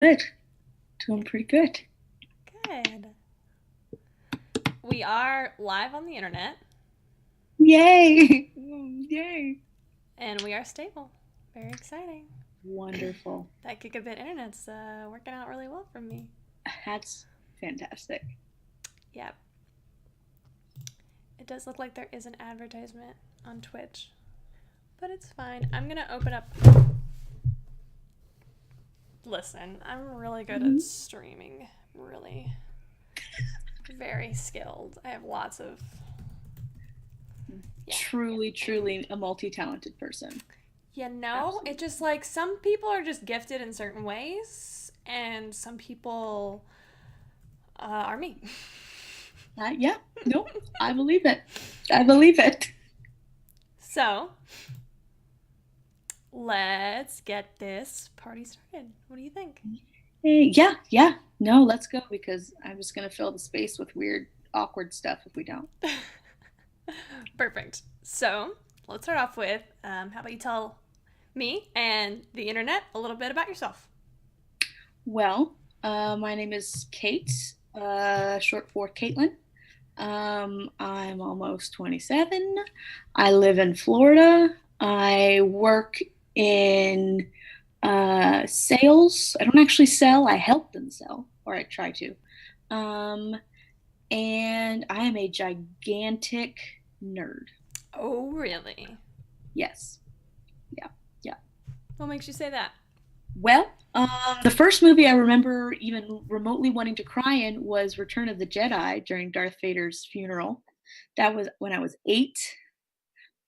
Good. Doing pretty good. Good. We are live on the internet Yay! Yay! and we are stable. Very exciting. Wonderful. That gigabit internet's working out really well for me. That's fantastic. Yep. It does look like there is an advertisement on Twitch, but it's fine. I'm going to open up. Listen, I'm really good at Mhm. streaming. Really very skilled. I have lots of. Yeah. Truly, truly a multi-talented person. It's Absolutely. just like some people are just gifted in certain ways, and some people are me. Yeah. Nope. I believe it. I believe it. So, let's get this party started. What do you think? Hey, yeah, yeah. No, let's go because I'm just gonna fill the space with weird, awkward stuff if we don't. Perfect. So, let's start off with how about you tell me and the internet a little bit about yourself? Well, my name is Cait, short for Caitlin. I'm almost 27. I live in Florida. I work in sales. I don't actually sell, I help them sell, or I try to. Um, and I am a gigantic nerd. Oh, really? Yes. Yeah. Yeah. What makes you say that? Well, the first movie I remember even remotely wanting to cry in was Return of the Jedi during Darth Vader's funeral. That was when I was 8.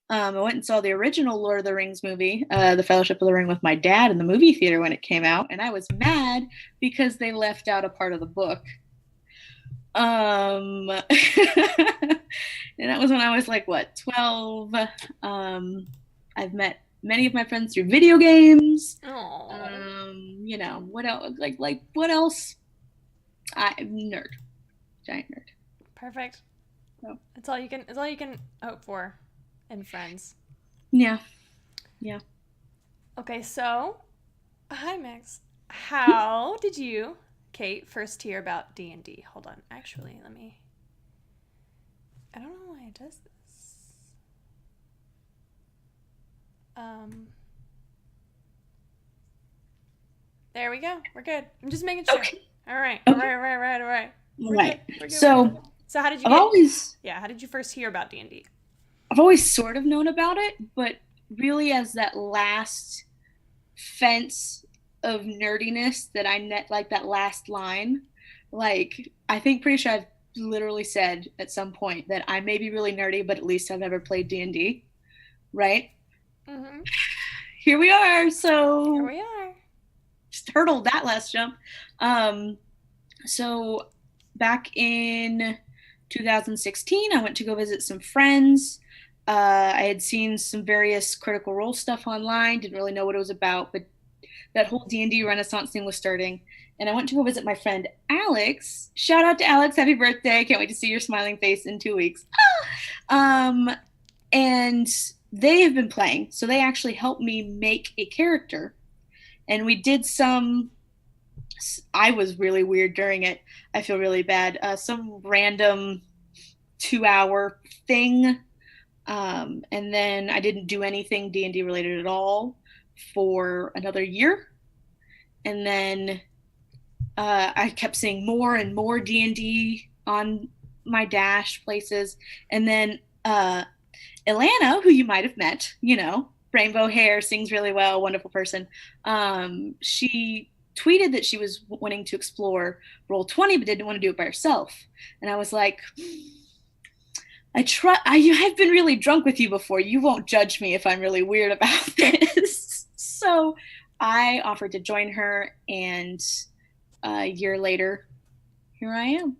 I went and saw the original Lord of the Rings movie, The Fellowship of the Ring, with my dad in the movie theater when it came out, and I was mad because they left out a part of the book. And that was when I was like, what, 12? I've met many of my friends through video games. Oh, What else? Like what else? Nerd, giant nerd. perfect. So It's all you can. It's all you can hope for, in friends. yeah, yeah. Okay, so hi Max. How did you, Cait, first hear about D&D? Hold on. Actually, let me. I don't know why it does this. Um, there we go. We're good. I'm just making sure. Okay, All right. All okay, right. All right. All right. All right. all We're good. right. We're good. We're good. So So how did you I've get? always Yeah. How did you first hear about D&D? I've always sort of known about it, but really as that last fence of nerdiness that I net, like that last line, like I think pretty sure I've literally said at some point that I may be really nerdy, but at least I've never played D&D, right? Mm-hmm. Here we are. Here So we are. just hurdled that last jump. Um, so back in 2016, I went to go visit some friends. I had seen some various Critical Role stuff online, didn't really know what it was about, but that whole D&D Renaissance thing was starting. And I went to go visit my friend Alex. Shout out to Alex, happy birthday. Can't wait to see your smiling face in 2 weeks. Um, and they have been playing, so they actually helped me make a character. And we did some, I was really weird during it. I feel really bad. Some random 2 hour thing. And then I didn't do anything D&D related at all for another year. And then I kept seeing more and more D&D on my dash places. And then Ilana, who you might have met, rainbow hair, sings really well, wonderful person. She tweeted that she was wanting to explore Roll20, but didn't want to do it by herself. And I was like, I've been really drunk with you before. You won't judge me if I'm really weird about this. So I offered to join her, and a year later, here I am.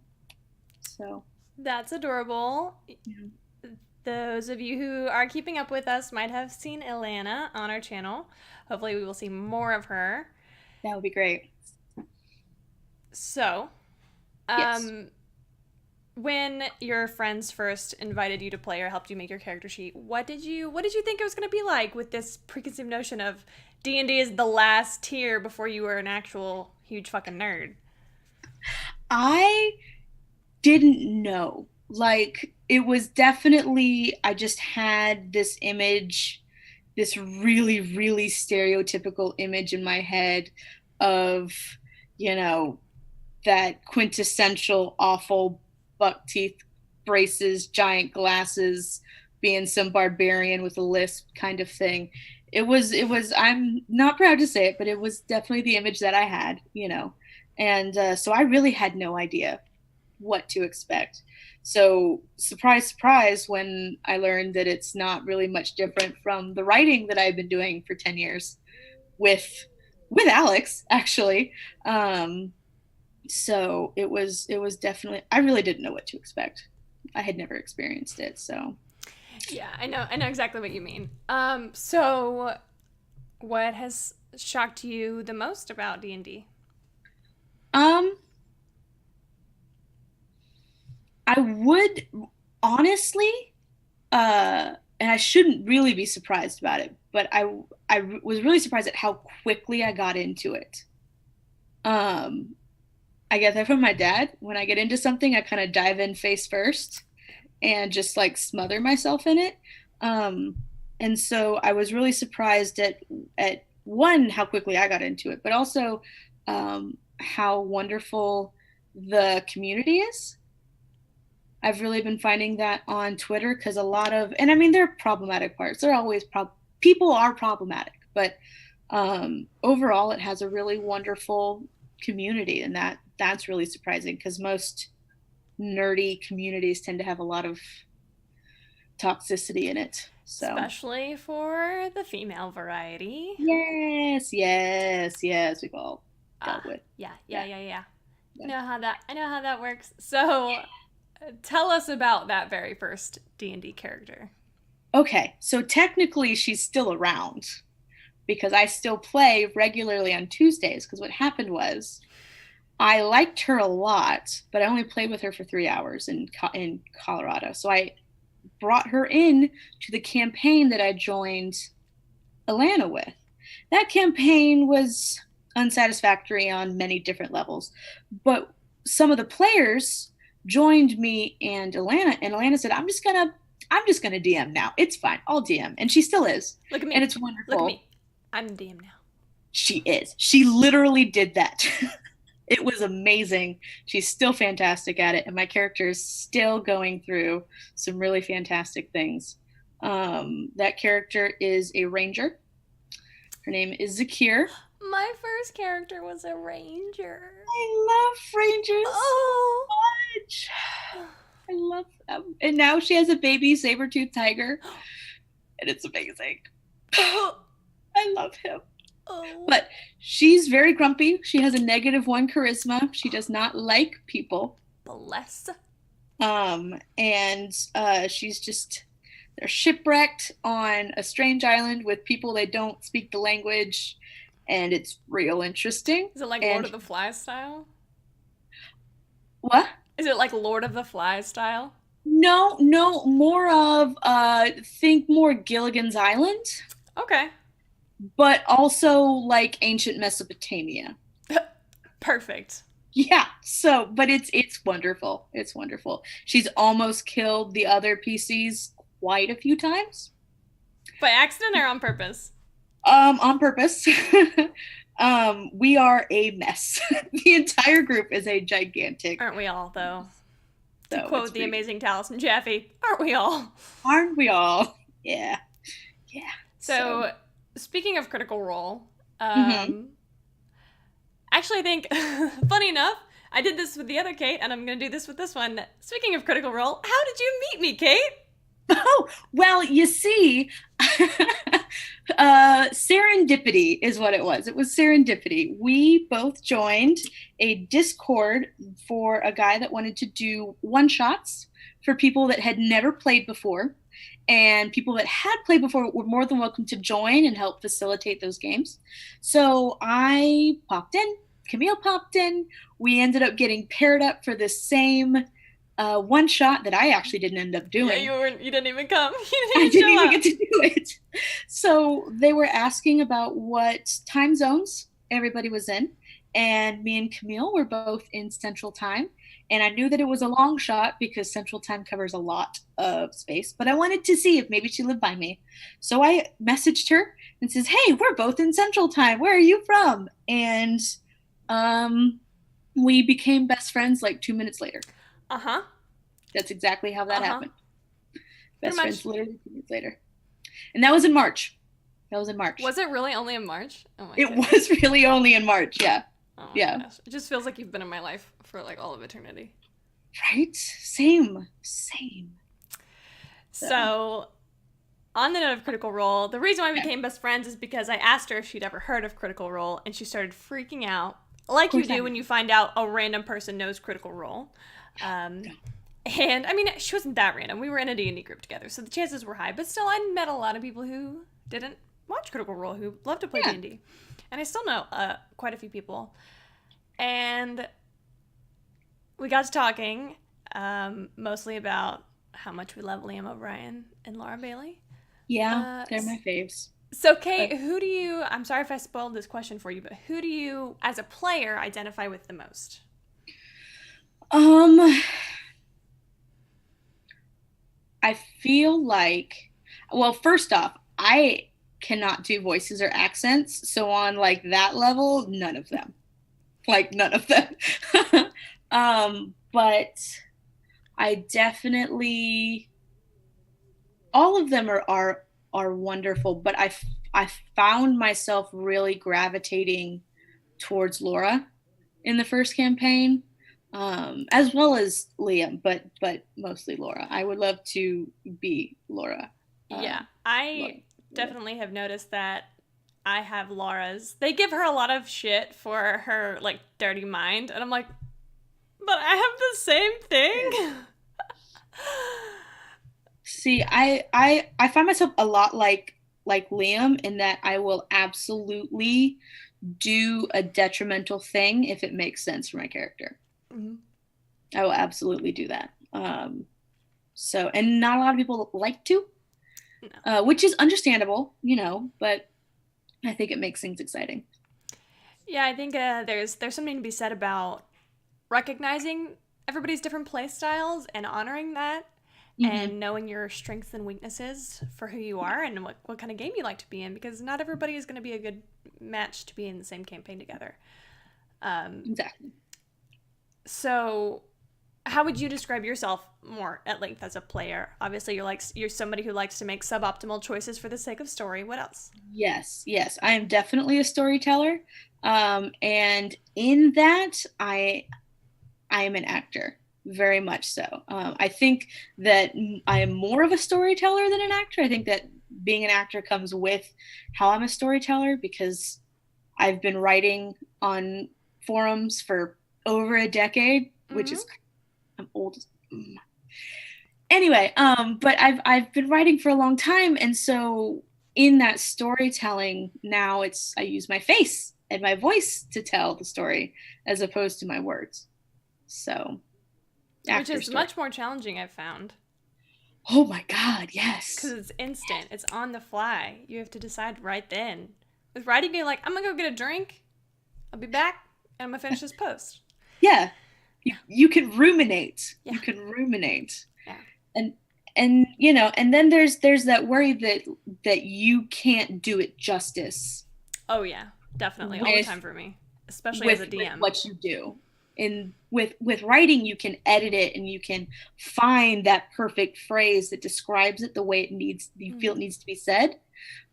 So, That's adorable. yeah, Those of you who are keeping up with us might have seen Ilana on our channel. Hopefully, we will see more of her. that would be great. So, Yes. um, when your friends first invited you to play or helped you make your character sheet, what did you think it was going to be like with this preconceived notion of D&D is the last tier before you were an actual huge fucking nerd. I didn't know. Like, it was definitely, I just had this image, this really, really stereotypical image in my head of, you know, that quintessential awful buck teeth braces, giant glasses, being some barbarian with a lisp kind of thing. It was, I'm not proud to say it, but it was definitely the image that I had, And so I really had no idea what to expect. So, surprise, surprise, when I learned that it's not really much different from the writing that I've been doing for 10 years with Alex, actually. So it was definitely, I really didn't know what to expect. I had never experienced it, so Yeah, I know exactly what you mean. So what has shocked you the most about D&D? um I would honestly, and I shouldn't really be surprised about it, but I was really surprised at how quickly I got into it. Um, I get that from my dad. When I get into something, I kind of dive in face first and just like smother myself in it. Um, and so I was really surprised at one how quickly I got into it, but also how wonderful the community is. I've really been finding that on Twitter because a lot of, and I mean, there are problematic parts. There are always people are problematic, but overall, it has a really wonderful community, and that's really surprising because most nerdy communities tend to have a lot of toxicity in it. So Especially for the female variety. yes, yes, yes, we've all dealt Ah, with yeah, yeah, that. yeah, yeah. Yeah. I know how that works. So, tell us about that very first D&D character. Okay, so technically she's still around because I still play regularly on Tuesdays. Because what happened was I liked her a lot, but I only played with her for 3 hours in Colorado. So I brought her in to the campaign that I joined Atlanta with. That campaign was unsatisfactory on many different levels, but some of the players joined me and Atlanta said, I'm just gonna DM now. It's fine. I'll DM. And she still is. Look at And me. it's Look at wonderful. me. I'm the DM now. She is. She literally did that. It was amazing. She's still fantastic at it, and my character is still going through some really fantastic things. That character is a ranger. Her name is Zakir. My first character was a ranger. I love rangers Oh. so much. I love them. And now she has a baby saber-toothed tiger, and it's amazing. Oh. I love him. Oh. But she's very grumpy. She has a -1 charisma. She does not like people. Bless. And she's just, they're shipwrecked on a strange island with people that don't speak the language, and it's real interesting. Is it like Lord And of the Flies style? what? Is it like Lord of the Flies style? No, no, more of think more Gilligan's Island, Okay. but also like ancient Mesopotamia. Perfect. Yeah, so but it's wonderful. It's wonderful. She's almost killed the other PCs quite a few times. By accident or on purpose? On purpose. We are a mess. The entire group is a gigantic. Aren't we all, though? To So quote the amazing Taliesin Jaffe, aren't we all? aren't we all? Yeah, yeah. So, speaking of Critical Role, Mhm. actually, I think, funny enough, I did this with the other Cait, and I'm going to do this with this one. Speaking of Critical Role, how did you meet me, Cait? Oh, well, you see, serendipity is what it was. It was serendipity. We both joined a Discord for a guy that wanted to do one shots for people that had never played before. And people that had played before were more than welcome to join and help facilitate those games. So I popped in, Camille popped in. We ended up getting paired up for the same one shot that I actually didn't end up Yeah, doing. you didn't even come. You I didn't didn't even show even up. get to do it. So they were asking about what time zones everybody was in. and me and Camille were both in Central Time. And I knew that it was a long shot because Central Time covers a lot of space, but I wanted to see if maybe she lived by me. So I messaged her and says, "Hey, we're both in Central Time. Where are you from?" And um, we became best friends like 2 minutes later. Uh-huh. That's exactly how that Uh-huh. happened. Pretty Best friends much. literally 2 minutes later. And that was in March. That was in March. Was it really only in March? Oh my It goodness. was really only in March. Yeah. Oh my Yeah. gosh. It just feels like you've been in my life for like all of eternity. Right? Same. Same. So, So, on the note of Critical Role, the reason why we yeah, became best friends is because I asked her if she'd ever heard of Critical Role, and she started freaking out, of like you course I do have. when you find out a random person knows Critical Role. And I mean, she wasn't that random. We were in a D&D group together, so the chances were high. But still, I met a lot of people who didn't watch Critical Role, who love to play Yeah. D&D, and I still know quite a few people. And we got to talking, mostly about how much we love Liam O'Brien and Laura Bailey. Yeah, Uh, they're my faves. so, But Cait, who do you, I'm sorry if I spoiled this question for you, but who do you, as a player, identify with the most? um I feel like, well, first off, I cannot do voices or accents, so on like that level, none of them. Like none of them. But I definitely, all of them are wonderful, but I found myself really gravitating towards Laura in the first campaign, as well as Liam, but mostly Laura. I would love to be Laura. Yeah, Laura. I definitely have noticed that I have Laura's. They give her a lot of shit for her, like, dirty mind, and I'm like, but I have the same thing. See, I find myself a lot like Liam in that I will absolutely do a detrimental thing if it makes sense for my character. Mhm. I will absolutely do that. So, and not a lot of people like to, No. which is understandable, but I think it makes things exciting. Yeah, I think there's something to be said about recognizing everybody's different play styles and honoring that Hmm. and knowing your strengths and weaknesses for who you are and what kind of game you like to be in because not everybody is going to be a good match to be in the same campaign together. Um, Exactly. so how would you describe yourself more at length as a player? Obviously, you're somebody who likes to make suboptimal choices for the sake of story. What else? Yes, yes, I am definitely a storyteller, and in that, I am an actor, very much so. I think that I am more of a storyteller than an actor. I think that being an actor comes with how I'm a storyteller because I've been writing on forums for over a decade, which Mm-hmm. is I'm old. Anyway, but I've been writing for a long time, and so in that storytelling, now it's I use my face and my voice to tell the story as opposed to my words. So Which actor is story. much more challenging, I've found. Oh my God, Because yes. it's instant, it's on the fly. You have to decide right then. With writing, you're like, I'm gonna go get a drink, I'll be back, and I'm gonna finish this post. Yeah. Yeah. You can ruminate. Yeah. You can ruminate. Yeah. And and then there's that worry that you can't do it justice Oh, yeah. Definitely. All the with time for me, especially as a with DM. what you do. And with writing, you can edit it and you can find that perfect phrase that describes it the way you feel it Mm-hmm. needs to be said.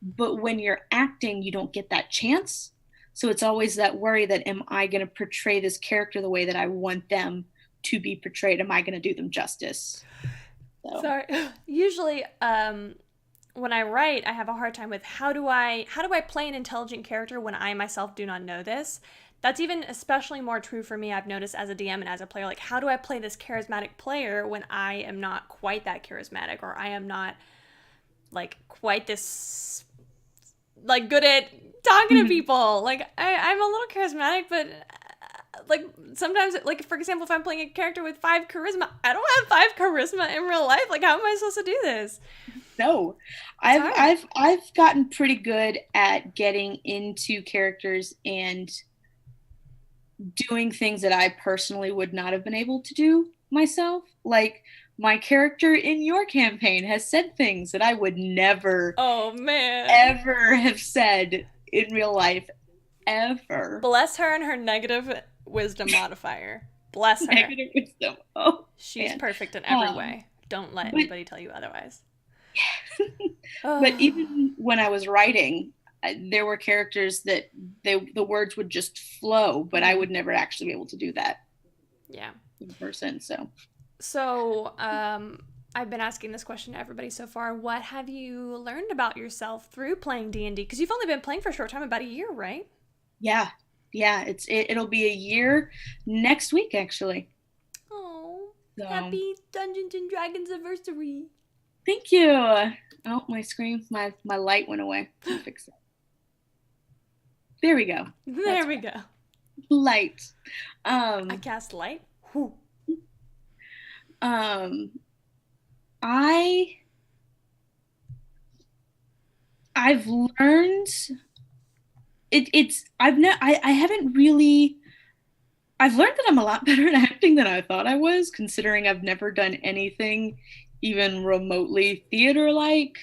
But when you're acting, you don't get that chance. So it's always that worry that am I going to portray this character the way that I want them to be portrayed? Am I going to do them justice? So Sorry. Usually, when I write, I have a hard time with how do I play an intelligent character when I myself do not know this. That's even especially more true for me. I've noticed as a DM and as a player, like how do I play this charismatic player when I am not quite that charismatic, or I am not like quite this like good at talking to mhm. people. Like I'm a little charismatic, but like sometimes, like for example, if I'm playing a character with 5 charisma, I don't have 5 charisma in real life. Like how am I supposed to do this? No, It's I've hard. I've I've gotten pretty good at getting into characters and doing things that I personally would not have been able to do myself. Like my character in your campaign has said things that I would never, Oh man. ever have said in real life, ever. Bless her and her negative wisdom modifier. Bless her. Negative wisdom. Oh She's man. perfect in every Um, way. Don't let but anybody tell you otherwise. but Oh, even when I was writing, there were characters that the words would just flow, but I mm-hmm. would never actually be able to do that Yeah. in person. So So, I've been asking this question to everybody so far. What have you learned about yourself through playing D&D? Because you've only been playing for a short time, about a year, right? yeah, yeah, it'll be a year next week actually. Oh, So happy Dungeons and Dragons anniversary. thank you. Oh, my screen, my light went away. Let me fix it. There we go. There That's we right. go. Light. I Um, cast light. Whew. um, I I've learned it's I haven't really I've learned that I'm a lot better at acting than I thought I was, considering I've never done anything even remotely theater like.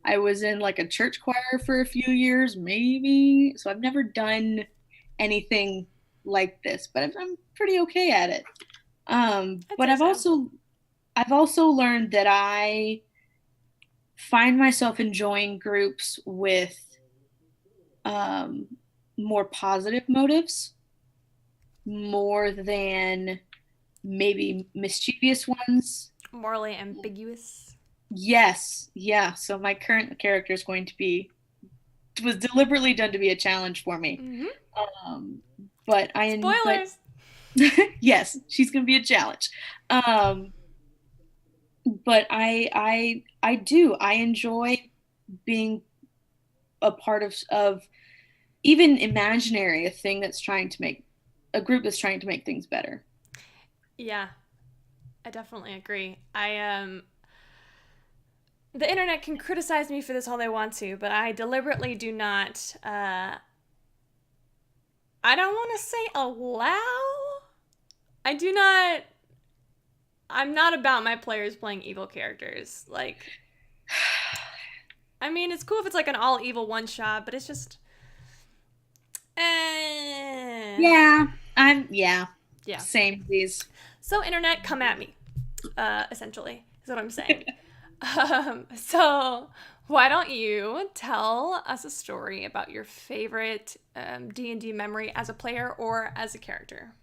I was in like a church choir for a few years, maybe. So I've never done anything like this, but I'm pretty okay at it. I'd But say so. I've also learned that I find myself enjoying groups with um, more positive motives more than maybe mischievous ones. Morally ambiguous. Yes, yeah. So my current character is going to be was deliberately done to be a challenge for me. Mm-hmm. Um, but Spoilers. yes, she's going to be a challenge. Um, but I enjoy being a part of even imaginary a thing that's trying to make a group that's trying to make things better. Yeah, I definitely agree. The internet can criticize me for this all they want to, but I deliberately do not. I don't want to say allow. I do not. I'm not about my players playing evil characters. Like, I mean, it's cool if it's like an all evil one shot, but it's just. Eh. Yeah, yeah, Yeah. same these. So, internet, come at me. Essentially, is what I'm saying. So, why don't you tell us a story about your favorite D&D memory as a player or as a character?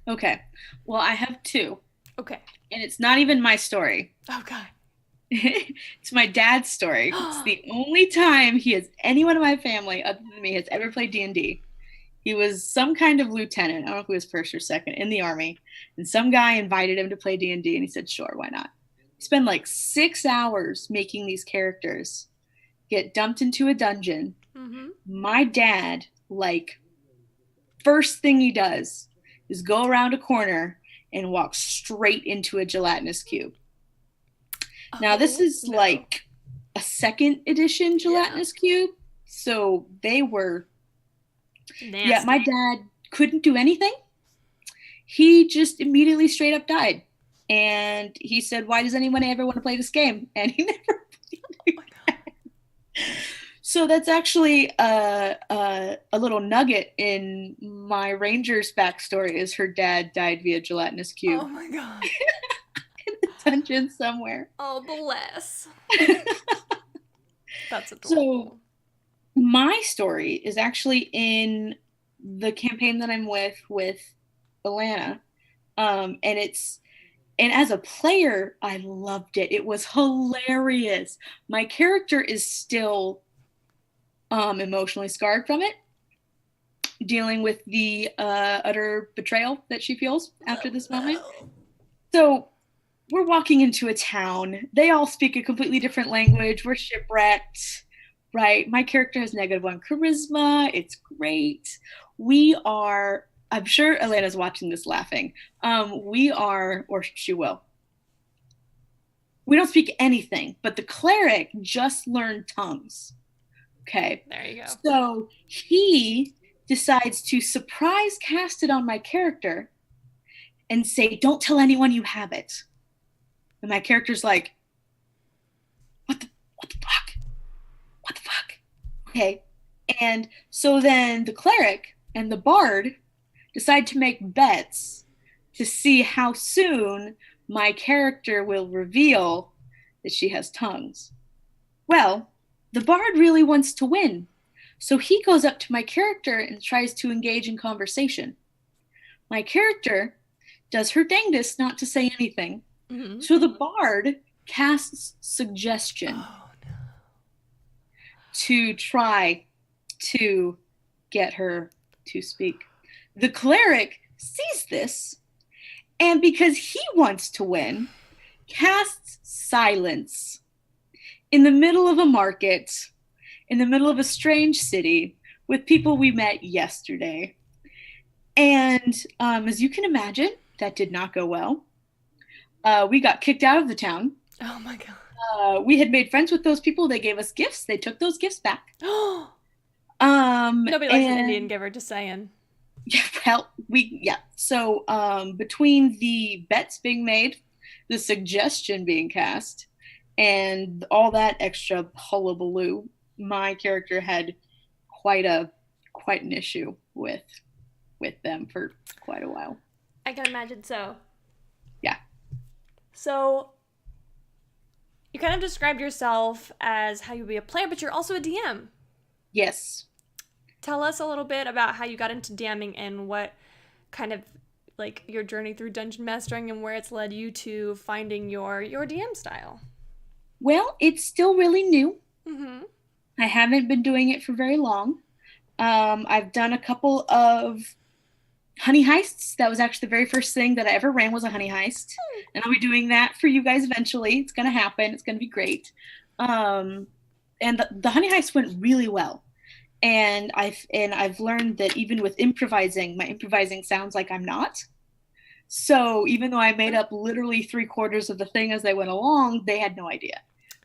Okay. Well, I have two, Okay. and it's not even my story. Oh God. It's my dad's story. It's the only time he has anyone in my family other than me has ever played D&D. He was some kind of lieutenant. I don't know if he was first or second in the army, and some guy invited him to play D&D, and he said, "Sure, why not?" He spent like 6 hours making these characters, get dumped into a dungeon. Mm-hmm. My dad, like, first thing he does is go around a corner and walk straight into a gelatinous cube. Now, this Oh is no. like a second edition Yeah. gelatinous cube. So they were, yeah, my Nasty. dad couldn't do anything. He just immediately straight up died. And he said, "Why does anyone ever want to play this game?" And he never Oh my God. So that's actually a little nugget in my Ranger's backstory is her dad died via gelatinous Oh cube my God. in the dungeon somewhere. Oh bless. That's So adorable. my story is actually in the campaign that I'm with Alana. And as a player, I loved it. It was hilarious. My character is still emotionally scarred from it, dealing with the utter betrayal that she feels after Oh this moment. no. So we're walking into a town. They all speak a completely different language. We're shipwrecked, right? My character has -1 charisma. It's great. We are, I'm sure Elena's watching this laughing. We are, or she will. We don't speak anything, but the cleric just learned tongues. Okay. There you go. So he decides to surprise cast it on my character and say, "Don't tell anyone you have it." And my character's like, what the fuck? What the fuck? Okay. And so then the cleric and the bard decide to make bets to see how soon my character will reveal that she has tongues. Well, the bard really wants to win. So he goes up to my character and tries to engage in conversation. My character does her dangdest not to say anything. Mm-hmm. So the bard casts suggestion Oh, no. to try to get her to speak. The cleric sees this, and because he wants to win, casts silence in the middle of a market, in the middle of a strange city with people we met yesterday. And as you can imagine, that did not go well. We got kicked out of the town. Oh my god. We had made friends with those people. They gave us gifts. They took those gifts back. Nobody likes an Indian giver, just saying. Yeah, well, So between the bets being made, the suggestion being cast, and all that extra hullabaloo, my character had quite an issue with them for quite a while. I can imagine so. Yeah. So you kind of described yourself as how you'd be a player, but you're also a DM. Yes. Tell us a little bit about how you got into DMing and what kind of like your journey through dungeon mastering and where it's led you to finding your DM style. Well, it's still really new. Mm-hmm. I haven't been doing it for very long. I've done a couple of honey heists. That was actually the very first thing that I ever ran was a honey heist. And I'll be doing that for you guys eventually. It's going to happen. It's going to be great. And the honey heist went really well. And I've learned that even with improvising, my improvising sounds like I'm not. So even though I made up literally 3/4 of the thing as I went along, they had no idea,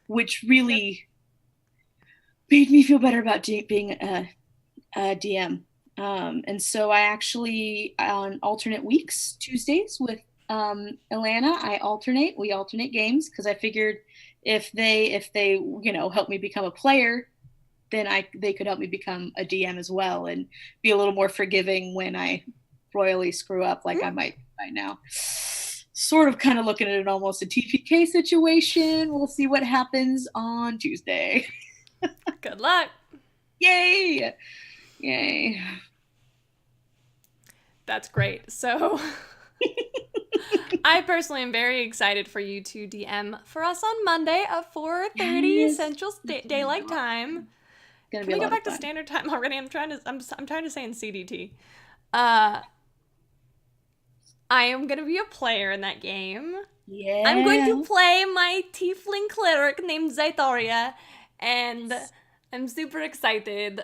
which really made me feel better about being a DM. And so I actually, on alternate weeks, Tuesdays with Ilana, we alternate games because I figured if they help me become a player, then they could help me become a DM as well and be a little more forgiving when I royally screw up like I might right now. Sort of kind of looking at it almost a TPK situation. We'll see what happens on Tuesday. Good luck. Yay. That's great. So I personally am very excited for you to DM for us on Monday at 4:30 Central Daylight Time. Can we go back to standard time already? I'm trying to say in CDT. I am going to be a player in that game. Yeah. I'm going to play my tiefling cleric named Zaitharia, and I'm super excited.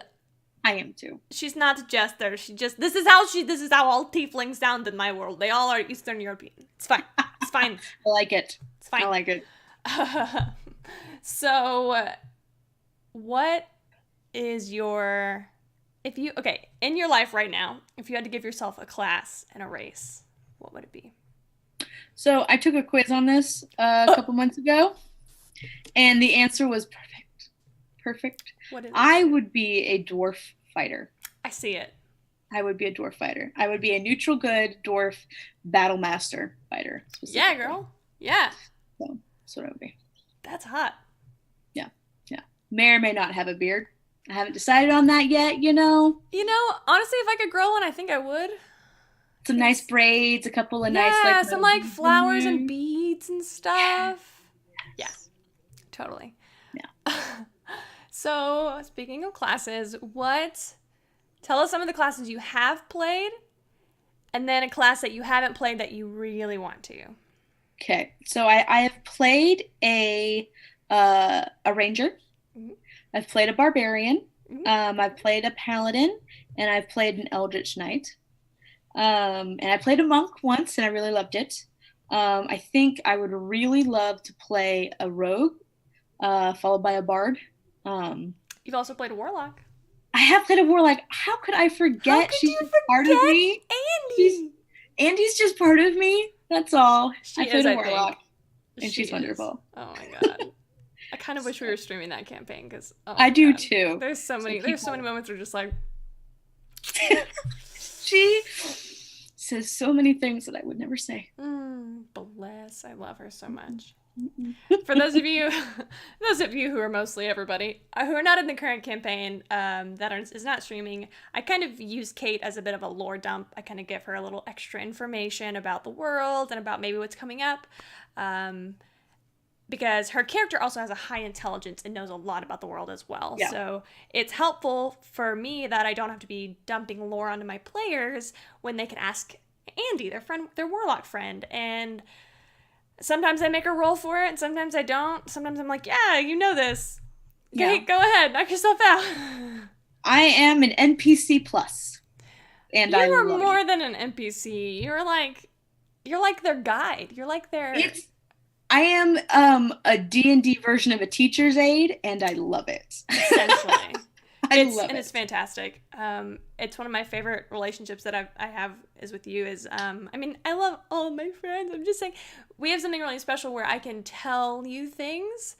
I am too. She's not a jester. This is how all tieflings sound in my world. They all are Eastern European. It's fine. It's fine. I like it. It's fine. I like it. So, what is in your life right now, if you had to give yourself a class and a race, what would it be? So I took a quiz on this a couple months ago, and the answer was perfect. What is it? I would be a dwarf fighter. I see it. I would be a dwarf fighter. I would be a neutral good dwarf battle master fighter. Yeah, girl. Yeah. So that's what I would be. That's hot. Yeah. May or may not have a beard. I haven't decided on that yet, honestly, if I could grow one, I think I would. Some nice braids, a couple of nice yeah, some like flowers and beads and stuff. Yeah, totally. Yeah. So, speaking of classes, tell us some of the classes you have played, and then a class that you haven't played that you really want to. Okay, so I have played a ranger. Mm-hmm. I've played a barbarian. Mm-hmm. I've played a paladin, and I've played an eldritch knight. And I played a monk once, and I really loved it. I think I would really love to play a rogue, followed by a bard. You've also played a warlock. I have played a Warlock. How could I How forget? could She's you just part of forget me. She's Andy? Andy's just part of me. That's all. I She is, played a I Warlock, think. and She she's is. wonderful. Oh my god. I kind of wish we were streaming that campaign because oh I my do god, too. there's so So many people, moments where just like she says so many things that I would never say. bless. I love her so much. Mm-mm. For those of you, those of you who are mostly everybody who are not in the current campaign, is not streaming, I kind of use Cait as a bit of a lore dump. I kind of give her a little extra information about the world and about maybe what's coming up. Because her character also has a high intelligence and knows a lot about the world as well. Yeah. So it's helpful for me that I don't have to be dumping lore onto my players when they can ask Andy, their warlock friend. And sometimes I make her roll for it, and sometimes I don't. Sometimes I'm like, yeah, you know this. Okay, Yeah. go ahead, knock yourself out. I am an NPC plus, and You I are love it. more than an NPC. You're like their guide. You're like their It's I am a D&D version of a teacher's aide, and I love it. essentially. I love It's it. fantastic. It's one of my favorite relationships that I have is with you. I mean, I love all of my friends. I'm just saying, we have something really special where I can tell you things,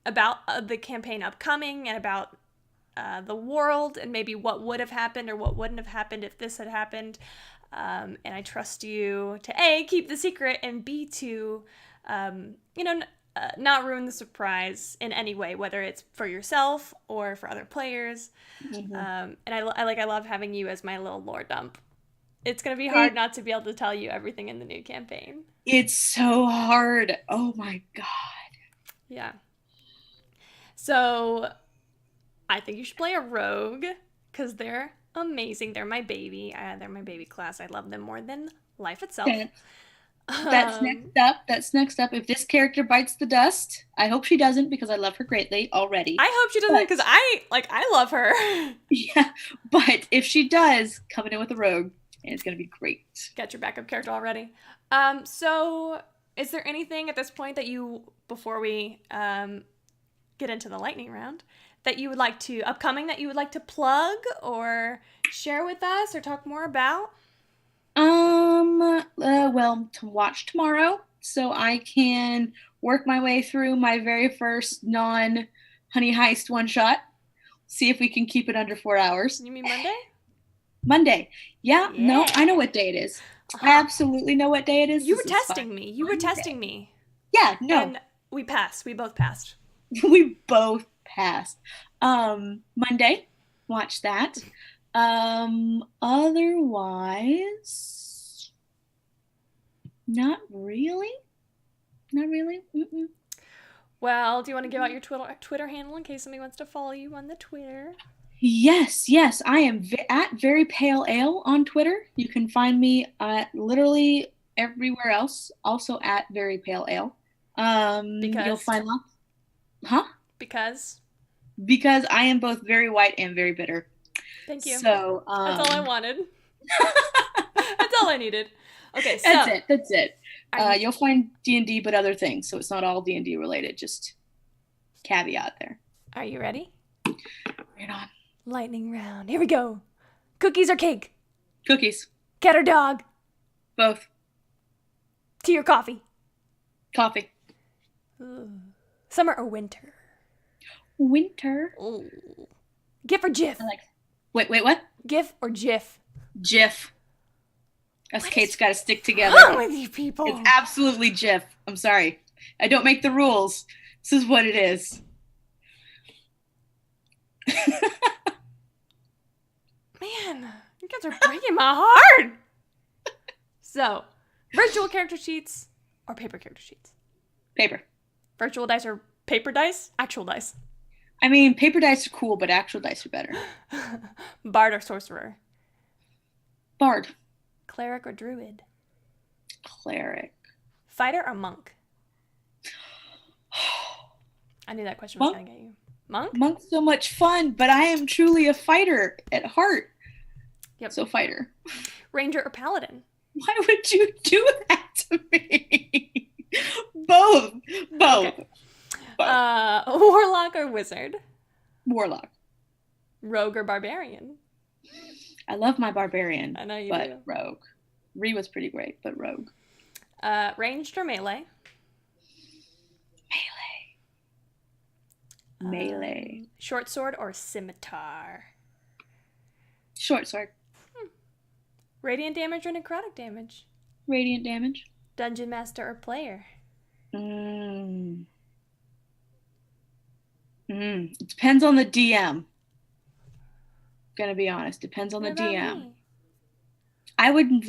about the campaign upcoming and about the world and maybe what would have happened or what wouldn't have happened if this had happened. And I trust you to A, keep the secret, and B, to, not ruin the surprise in any way, whether it's for yourself or for other players. Mhm. And I love having you as my little lore dump. It's going to be hard not to be able to tell you everything in the new campaign. It's so hard. Oh my God. Yeah. So I think you should play a rogue because they're amazing. They're my baby. They're my baby class. I love them more than life itself. Okay. That's next up. That's next up. If this character bites the dust, I hope she doesn't because I love her greatly already. I hope she doesn't But because I love her. yeah, but if she does, coming in with a rogue, and it's gonna be great. Got your backup character already. So is there anything at this point that before we get into the lightning round, that you would like to upcoming that you would like to plug or share with us or talk more about? Well, to watch tomorrow, so I can work my way through my very first non-honey heist one shot. See if we can keep it under 4 hours. You mean Monday? Monday. Yeah, no, I know Yeah. what day it is. I Uh-huh. absolutely know what day it is. You were This is fine. testing me. You were testing Monday. me. Yeah, no, And we passed. We both passed. we both passed. Monday, watch that. Otherwise, not really. Not really. Mm-mm. Well, do you want to give out your Twitter handle in case somebody wants to follow you on the Twitter? Yes, yes, I am at Very Pale Ale on Twitter. You can find me at literally everywhere else, also at Very Pale Ale. You'll Because find lots, huh? because Because I am both very white and very bitter. thank you. So, That's all I wanted. That's all I needed. Okay, so that's it. That's it. are you You'll find D&D, but other things. So it's not all D&D related. Just caveat there. are you ready? Right on. Lightning round. Here we go. Cookies or cake? Cookies. Cat or dog? Both. Tea or coffee? Coffee. Ooh. Summer or winter? Winter. Ooh. GIF or GIF? I like. Wait. What? GIF or GIF? Jif. Us What Kate's is got to stick wrong together. with you people? It's absolutely Jif. I'm sorry. I don't make the rules. This is what it is. Man, you guys are breaking my heart. So, virtual character sheets or paper character sheets? Paper. Virtual dice or paper dice? Actual dice. I mean, paper dice are cool, but actual dice are better. Bard or sorcerer? Bard. Cleric or druid? Cleric. Fighter or monk? I knew that question was going to get you. Monk? Monk's so much fun, but I am truly a fighter at heart. Yep. So fighter. Ranger or paladin? Why would you do that to me? Both. Okay. Warlock or wizard? Warlock. Rogue or barbarian? I love my barbarian, I know you do. but rogue. Ree was pretty great, but rogue. Ranged or melee? Melee. Short sword or scimitar? Short sword. Radiant damage or necrotic damage? Radiant damage. Dungeon master or player? It depends on the DM. Gonna be honest. Depends on What the about DM. me? I would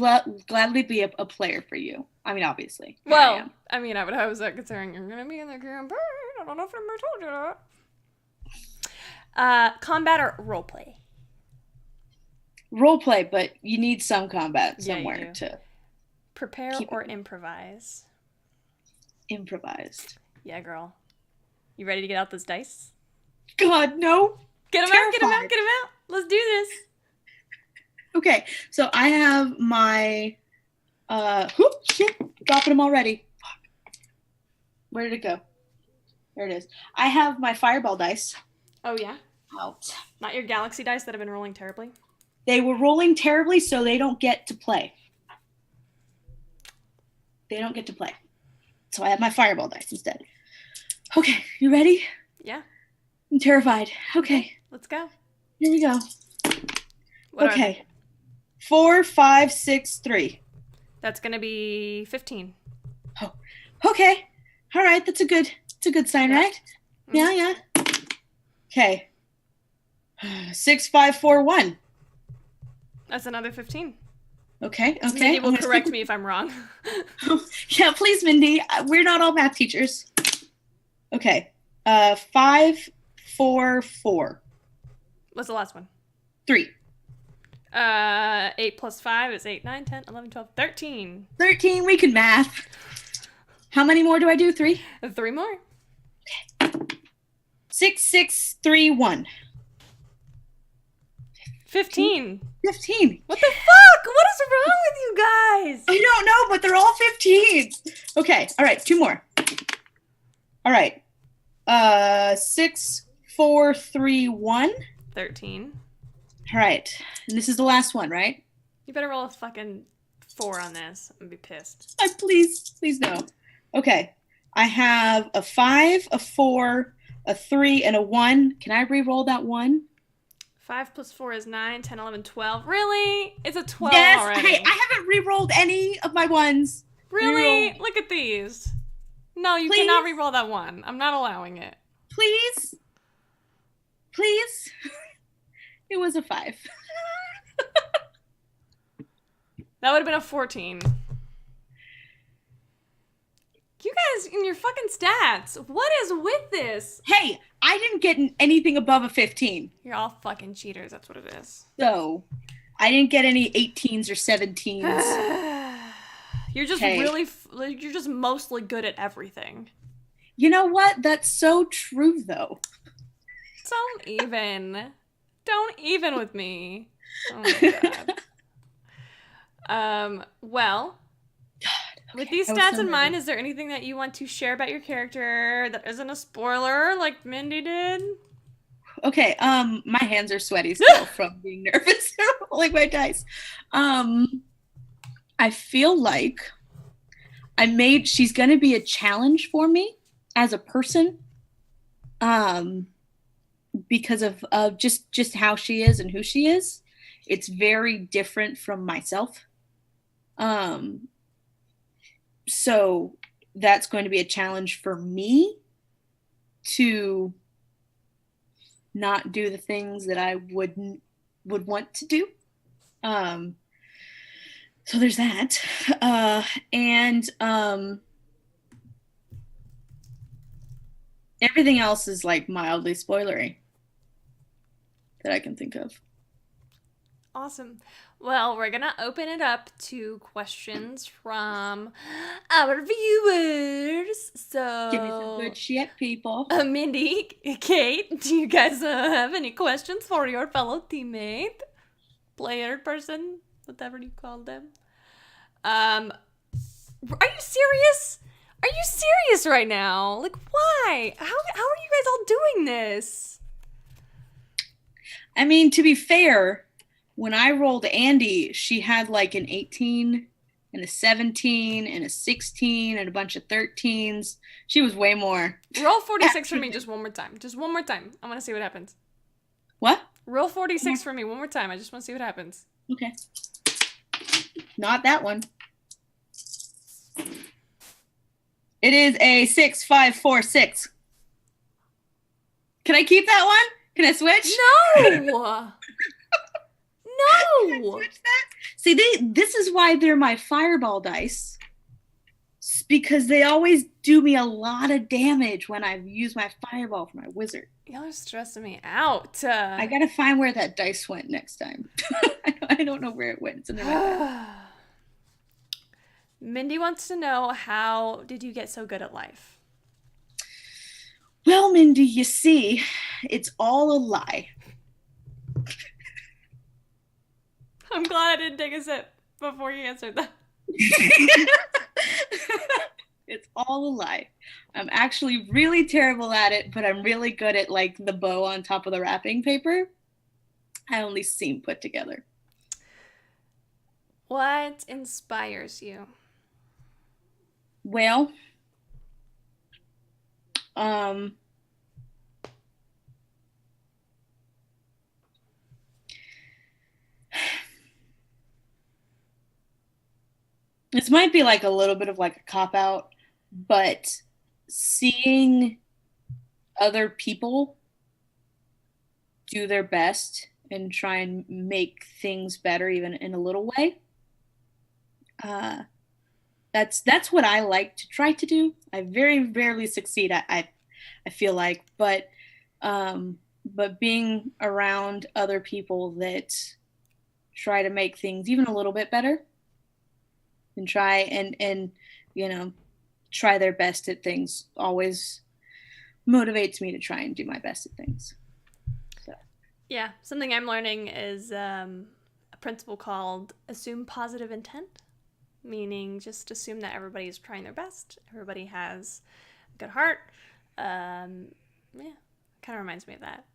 gladly be a player for you. I mean, obviously. Well, I mean, I would hope so, considering you're gonna be in the campaign. I don't know if I ever told you that. Combat or roleplay? Roleplay, but you need some combat somewhere to prepare or improvise. Improvised. Yeah, girl. You ready to get out those dice? God, no. Get them out, get them out, get them out. Let's do this. Okay, so I have my, shit, dropping them already. Fuck. Where did it go? There it is. I have my fireball dice. Oh, yeah? Out. Not your galaxy dice that have been rolling terribly? They were rolling terribly, so they don't get to play. They don't get to play. So I have my fireball dice instead. Okay, you ready? Yeah. I'm terrified. Okay. Let's go. Here we go. What okay. 4, 5, 6, 3. That's gonna be 15. Oh, okay. All right, that's a good sign, right? Mm-hmm. Yeah. Okay. 6, 5, 4, 1. That's another 15. Okay. Mindy will correct me if I'm wrong. Yeah, please, Mindy. We're not all math teachers. Okay. 5, 4, 4. What's the last one? 3. 8 plus 5 is 8, 9, 10, 11, 12, 13. 13, we can math. How many more do I do? 3? 3 more. Okay. 6, 6, 3, 1. 15. 15. What the fuck? What is wrong with you guys? I don't know, but they're all 15. Okay. All right. 2 more. All right. 6, 4, 3, 1. 13. All right. And this is the last one, right? You better roll a fucking 4 on this. I'm gonna be pissed. Please no. Okay. I have a 5, a 4, a 3, and a 1. Can I re-roll that 1? 5 plus 4 is 9, 10, 11, 12. Really? It's a 12 yes. already. Hey, I haven't re-rolled any of my 1s. Really? Re-roll. Look at these. No, you cannot re-roll that 1. I'm not allowing it. Please? It was a 5. That would have been a 14. You guys and your fucking stats. What is with this? Hey, I didn't get anything above a 15. You're all fucking cheaters. That's what it is. So, I didn't get any 18s or 17s. You're just you're just mostly good at everything. You know what? That's so true, though. Don't even with me. Oh my god. Well, God, okay. With these stats in mind, is there anything that you want to share about your character that isn't a spoiler like Mindy did? Okay, my hands are sweaty still from being nervous rolling my dice. I feel like she's gonna be a challenge for me as a person. Because of just how she is and who she is. It's very different from myself. So that's going to be a challenge for me to not do the things that I would want to do. So there's that. And everything else is like mildly spoilery that I can think of. Awesome. Well, we're going to open it up to questions from our viewers. So, give me some good shit, people. Mindy, Cait, do you guys have any questions for your fellow teammate? Player, person, whatever you call them. Are you serious? Are you serious right now? Like, why? How are you guys all doing this? I mean, to be fair, when I rolled Andy, she had like an 18 and a 17 and a 16 and a bunch of 13s. She was way more. Roll 46 for me just one more time. Just one more time. I want to see what happens. What? Roll 46 for me one more time. I just want to see what happens. Okay. Not that one. It is a 6-5-4-6. Can I keep that one? Can I switch? No! No! Switch that? See, this is why they're my fireball dice. Because they always do me a lot of damage when I use my fireball for my wizard. Y'all are stressing me out. I gotta find where that dice went next time. I don't know where it went. It's in the right. Mindy wants to know, how did you get so good at life? Well, Mindy, you see, it's all a lie. I'm glad I didn't take a sip before you answered that. It's all a lie. I'm actually really terrible at it, but I'm really good at like the bow on top of the wrapping paper. I only seem put together. What inspires you? Well, this might be like a little bit of like a cop out, but seeing other people do their best and try and make things better even in a little way, that's what I like to try to do. I very rarely succeed. I feel like, but being around other people that try to make things even a little bit better and try and try their best at things always motivates me to try and do my best at things. So Yeah, something I'm learning is a principle called assume positive intent, meaning just assume that everybody's trying their best, everybody has a good heart. Yeah, kind of reminds me of that.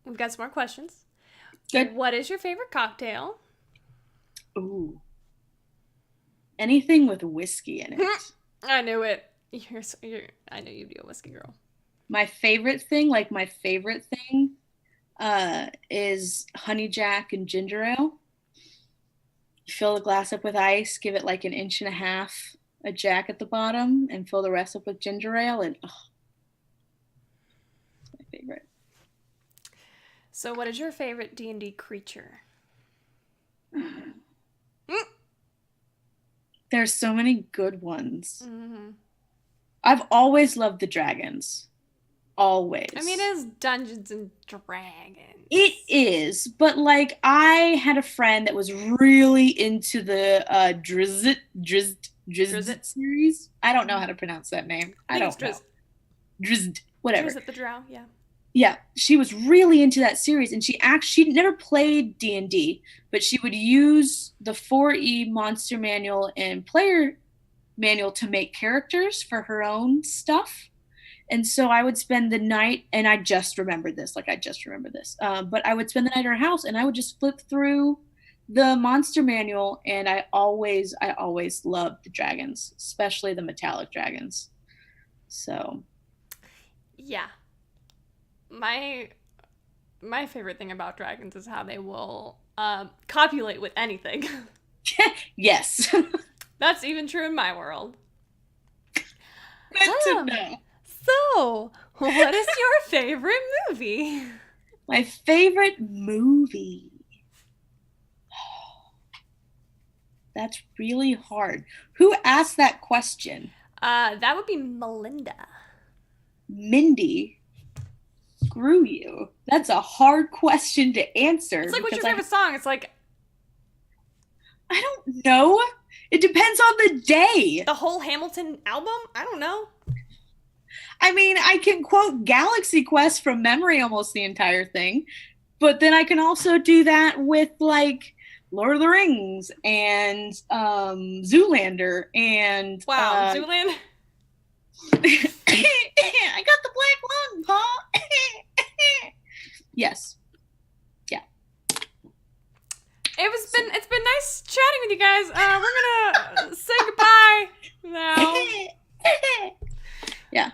We've got some more questions. good. What is your favorite cocktail? Ooh, anything with whiskey in it. I knew it. I knew you'd be a whiskey girl. My favorite thing, is honey jack and ginger ale. You fill the glass up with ice, give it like an inch and a half a jack at the bottom, and fill the rest up with ginger ale, and it's my favorite. So, what is your favorite D&D creature? There's so many good ones. Mm-hmm. I've always loved the dragons. Always. I mean, it is Dungeons and Dragons. It is, but like I had a friend that was really into the Drizzt series. I don't know how to pronounce that name. I don't know. Drizzt, whatever. Drizzt the Drow, yeah. Yeah, she was really into that series, and she never played D&D, but she would use the 4E monster manual and player manual to make characters for her own stuff. And so I would spend the night, and I just remembered this, but I would spend the night at her house, and I would just flip through the monster manual, and I always loved the dragons, especially the metallic dragons. So, yeah. My favorite thing about dragons is how they will copulate with anything. yes. That's even true in my world. Good to know. So, what is your favorite movie? My favorite movie. That's really hard. Who asked that question? That would be Melinda. Mindy. Screw you. That's a hard question to answer. It's like, what's your favorite song? It's like, I don't know. It depends on the day. The whole Hamilton album? I don't know. I mean, I can quote Galaxy Quest from memory almost the entire thing, but then I can also do that with like Lord of the Rings and Zoolander and Zoolander. I got the black lung, Paul. Yes. It's been nice chatting with you guys. We're gonna say goodbye now. Yeah.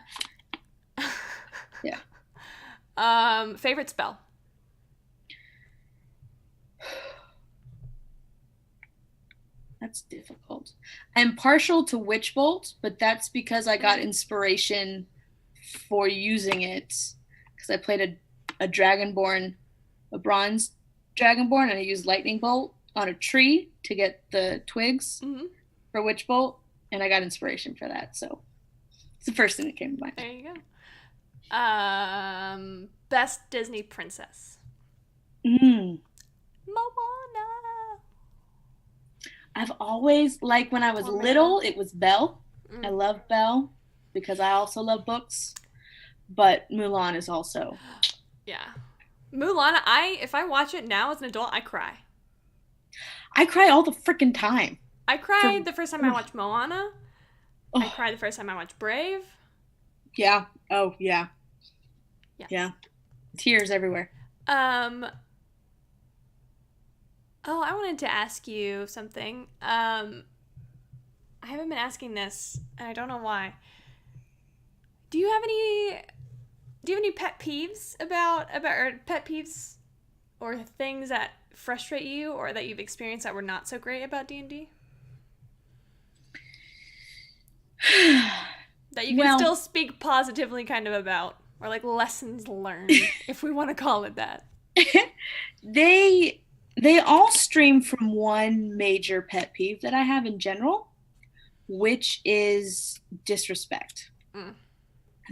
Yeah. Favorite spell? That's difficult. I'm partial to Witch Bolt, but that's because I got Mm. inspiration for using it because I played a Dragonborn, a bronze Dragonborn, and I used Lightning Bolt on a tree to get the twigs Mm-hmm. for Witch Bolt, and I got inspiration for that. So it's the first thing that came to mind. There you go. Best Disney princess? Mm. Moana. I've always, like when I was Or little, Mabel. it was Belle. I Mm. love Belle because I also love books, but Mulan is also. Yeah. Mulan, if I watch it now as an adult, I cry. I cry all the freaking time. I For cried the first time I watched Moana. I oh cried the first time I watched Brave. yeah, oh yeah, Yeah. yeah, tears everywhere. Um. Oh, I wanted to ask you something. I haven't been asking this, and I don't know why. Do you have any? Do you have any pet peeves or pet peeves or things that frustrate you or that you've experienced that were not so great about D&D? That you can Well, still speak positively kind of about, or like lessons learned, if we want to call it that. they they all stream from one major pet peeve that I have in general, which is disrespect. Mm.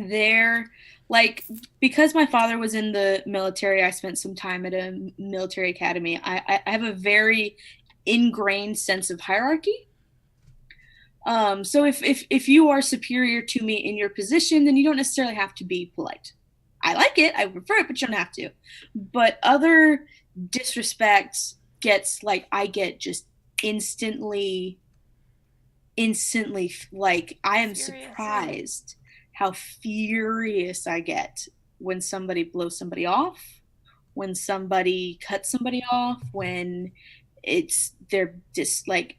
They're like, because my father was in the military, I spent some time at a military academy. I have a very ingrained sense of hierarchy. So if you are superior to me in your position, then you don't necessarily have to be polite. I like it, I prefer it, but you don't have to. But other disrespect gets like, I get just instantly, instantly, like I am Furious. surprised how furious I get when somebody blows somebody off, when somebody cuts somebody off, when they're just like,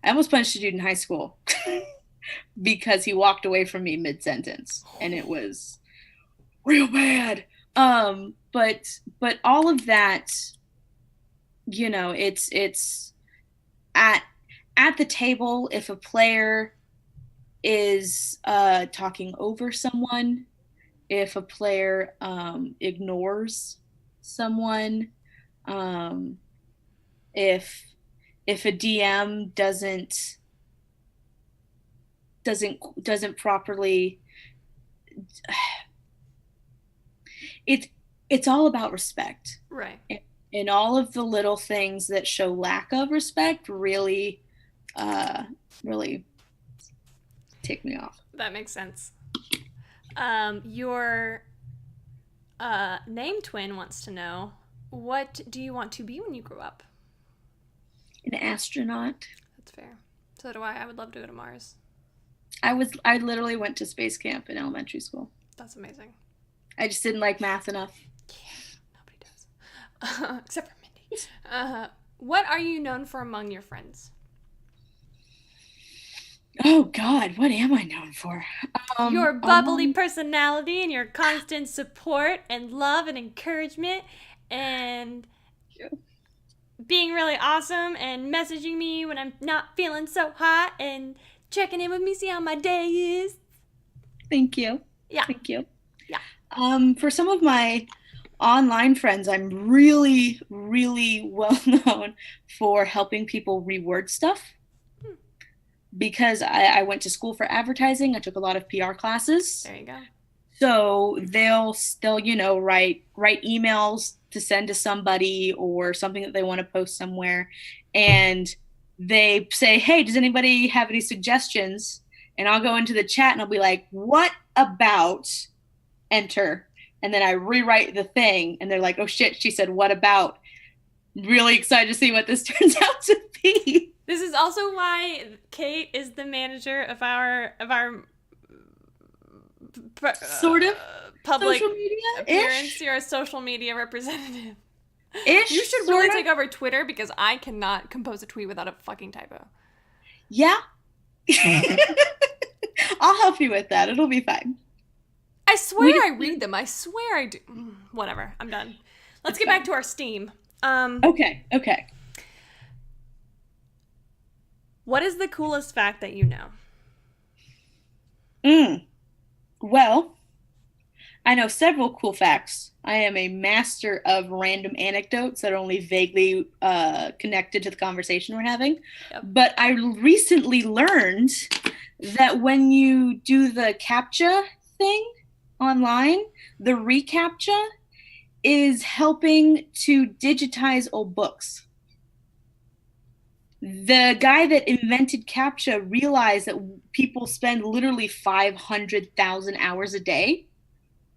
I almost punched a dude in high school because he walked away from me mid sentence, and it was real bad. But all of that, it's at the table. If a player is talking over someone, if a player ignores someone, um, if a DM doesn't properly, it's all about respect. Right. And all of the little things that show lack of respect really really tick me off. That makes sense. Your name twin wants to know, what do you want to be when you grow up? An astronaut. That's fair. So do I. I would love to go to Mars. I literally went to space camp in elementary school. That's amazing. I just didn't like math enough. Yeah, nobody does. Except for Mindy. What are you known for among your friends? Oh God, what am I known for? Your bubbly personality and your constant support and love and encouragement and being really awesome and messaging me when I'm not feeling so hot and checking in with me, see how my day is. Thank you. Yeah. Thank you. Yeah. For some of my online friends, I'm really, really well known for helping people reword stuff because I went to school for advertising. I took a lot of PR classes. There you go. So they'll still, write emails to send to somebody or something that they want to post somewhere. And they say, hey, does anybody have any suggestions? And I'll go into the chat and I'll be like, what about enter? And then I rewrite the thing and they're like, oh shit, she said, what about? Really excited to see what this turns out to be. This is also why Cait is the manager of our sort of public social media appearance. You're a social media representative. You Ish, should sort really of. take over Twitter because I cannot compose a tweet without a fucking typo. Yeah. I'll help you with that. It'll be fine. I swear We just I read them. I swear I do. Whatever. I'm done. Let's it's get back fine. to our Steam. Okay, okay. What is the coolest fact that you know? Mm. Well, I know several cool facts. I am a master of random anecdotes that are only vaguely connected to the conversation we're having. Yep. But I recently learned that when you do the CAPTCHA thing online, the reCAPTCHA is helping to digitize old books. The guy that invented CAPTCHA realized that people spend literally 500,000 hours a day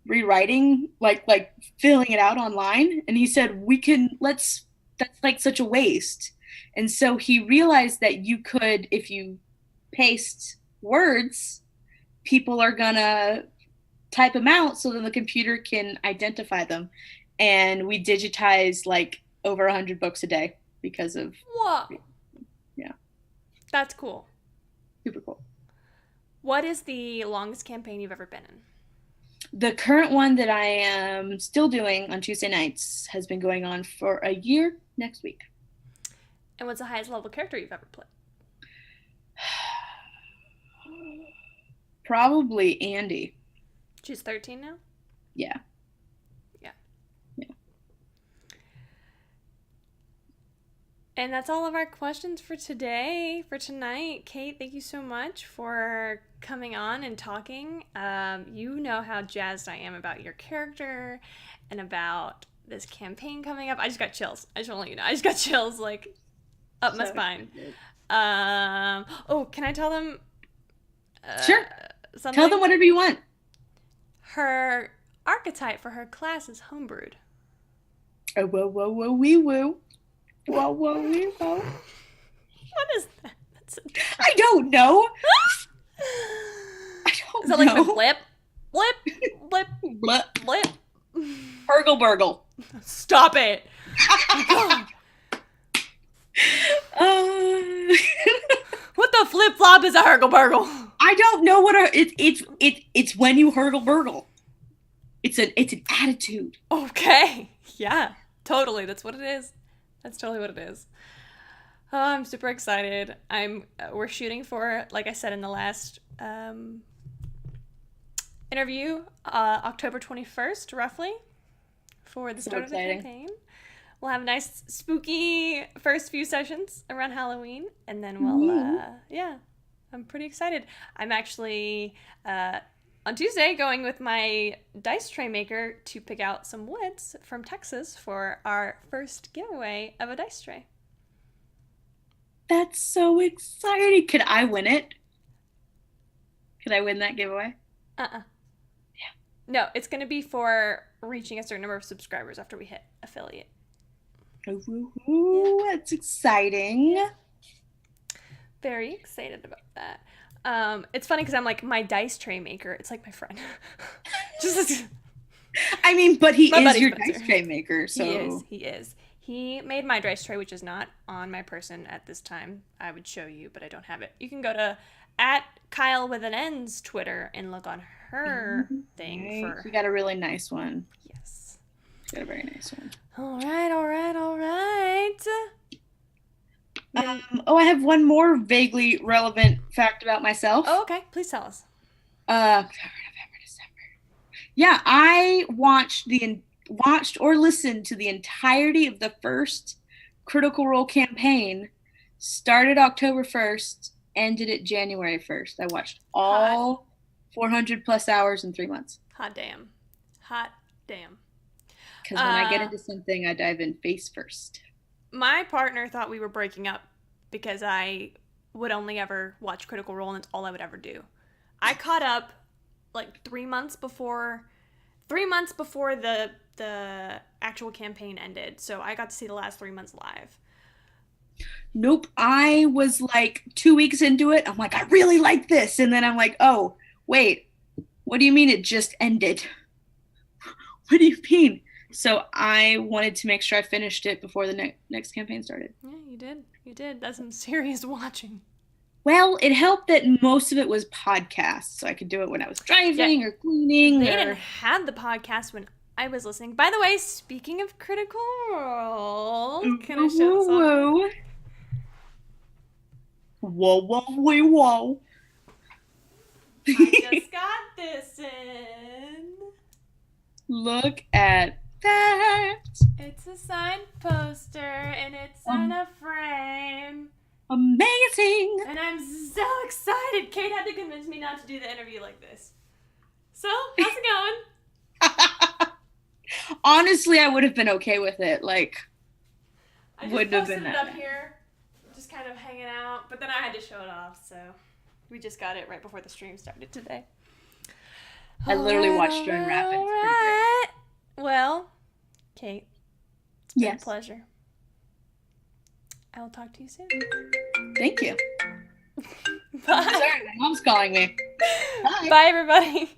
rewriting, like filling it out online, and he said we can let's that's like such a waste. And so he realized that you could, if you paste words, people are gonna type them out so then the computer can identify them. And we digitize like over 100 books a day because of, Whoa. yeah, That's cool. super cool. What is the longest campaign you've ever been in? The current one that I am still doing on Tuesday nights has been going on for a year next week. And what's the highest level character you've ever played? Probably Andy. She's 13 now? Yeah. Yeah. Yeah. And that's all of our questions for today, for tonight. Cait, thank you so much for coming on and talking. You know how jazzed I am about your character and about this campaign coming up. I just got chills. I just want to let you know. I just got chills, like, up my spine. Oh, can I tell them? Sure. Something? Tell them whatever you want. Her archetype for her class is homebrewed. Oh, whoa, whoa, whoa, wee, woo. Whoa, whoa, wee, whoa. What is that? I don't know. I don't Is that know. like a blip? Blip? Blip? Blip. Blip? Hurgle burgle. Stop it! Oh, what the flip flop is a hurgle burgle? I don't know what it's when you hurgle burgle. It's an attitude. Okay. Yeah. Totally. That's what it is. That's totally what it is. Oh, I'm super excited. We're shooting for, like I said in the last interview, October 21st, roughly, for the start of the campaign. We'll have a nice spooky first few sessions around Halloween, and then we'll, yeah, I'm pretty excited. I'm actually, on Tuesday, going with my dice tray maker to pick out some woods from Texas for our first giveaway of a dice tray. That's so exciting. Could I win it? Could I win that giveaway? Yeah. No, it's going to be for reaching a certain number of subscribers after we hit affiliate. Ooh, that's exciting. Very excited about that. It's funny because I'm like, my dice tray maker. It's like my friend. I mean, but he is your Spencer. dice tray maker, so He is. He made my dice tray, which is not on my person at this time. I would show you, but I don't have it. You can go to @Kyle with an N's Twitter and look on her thing for. She got a really nice one. Yes. She got a very nice one. All right. I have one more vaguely relevant fact about myself. Oh, okay. Please tell us. November, December. Yeah, I watched or listened to the entirety of the first Critical Role campaign. Started October 1st, ended it January 1st. I watched all 400 plus hours in 3 months. Hot damn. Because when I get into something, I dive in face first. My partner thought we were breaking up because I would only ever watch Critical Role and it's all I would ever do. I caught up like 3 months before the actual campaign ended, so I got to see the last 3 months live. Nope, I was like 2 weeks into it. I'm like, I really like this, and then I'm like, oh wait, what do you mean it just ended? What do you mean? So I wanted to make sure I finished it before the next campaign started. Yeah, you did. You did. That's some serious watching. Well, it helped that most of it was podcasts, so I could do it when I was Yeah, driving or cleaning they didn't or. have the podcast when I was listening. By the way, speaking of Critical Role, can I show this off? Whoa, whoa, whoa, whoa, whoa. I just got this in. Look at that. It's a signed poster and it's in a frame. Amazing. And I'm so excited. Cait had to convince me not to do the interview like this. So, how's it going? Honestly, I would have been okay with it. Like, I just wouldn't have posted been it that up bad. here, just kind of hanging out. But then I had to show it off, so we just got it right before the stream started today. I literally watched you unwrap it. It's pretty great. Well, Cait, it's been Yes. a pleasure. I will talk to you soon. Thank you. Bye. Sorry, my mom's calling me. Bye. Bye, everybody.